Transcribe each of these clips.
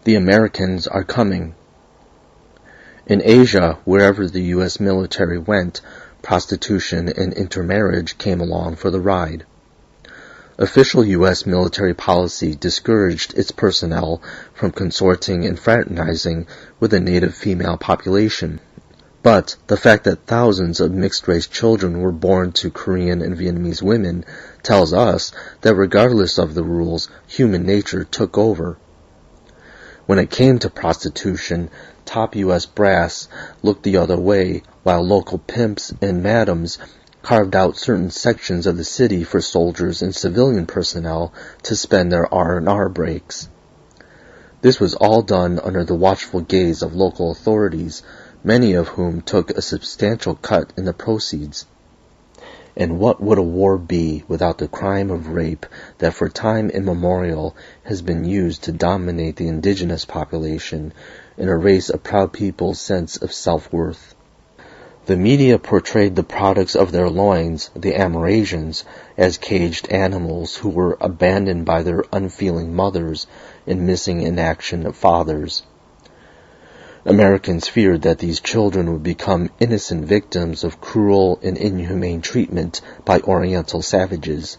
The Americans are coming. In Asia, wherever the U.S. military went, prostitution and intermarriage came along for the ride. Official U.S. military policy discouraged its personnel from consorting and fraternizing with the native female population. But the fact that thousands of mixed-race children were born to Korean and Vietnamese women tells us that regardless of the rules, human nature took over. When it came to prostitution, top U.S. brass looked the other way, while local pimps and madams carved out certain sections of the city for soldiers and civilian personnel to spend their R&R breaks. This was all done under the watchful gaze of local authorities, many of whom took a substantial cut in the proceeds. And what would a war be without the crime of rape that for time immemorial has been used to dominate the indigenous population and erase a proud people's sense of self-worth? The media portrayed the products of their loins, the Amerasians, as caged animals who were abandoned by their unfeeling mothers and missing in action fathers. Americans feared that these children would become innocent victims of cruel and inhumane treatment by Oriental savages.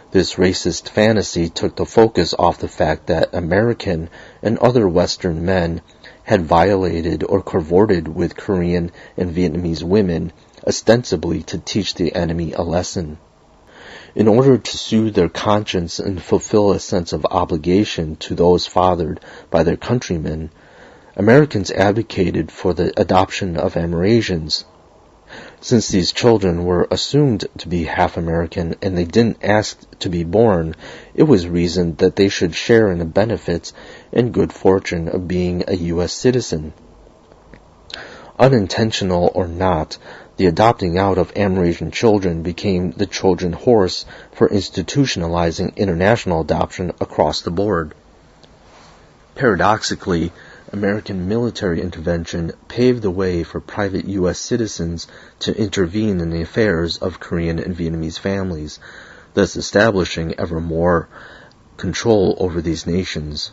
This racist fantasy took the focus off the fact that American and other Western men had violated or cavorted with Korean and Vietnamese women, ostensibly to teach the enemy a lesson. In order to soothe their conscience and fulfill a sense of obligation to those fathered by their countrymen, Americans advocated for the adoption of Amerasians. Since these children were assumed to be half American and they didn't ask to be born, it was reasoned that they should share in the benefits and good fortune of being a U.S. citizen. Unintentional or not, the adopting out of Amerasian children became the Trojan horse for institutionalizing international adoption across the board. Paradoxically, American military intervention paved the way for private U.S. citizens to intervene in the affairs of Korean and Vietnamese families, thus establishing ever more control over these nations.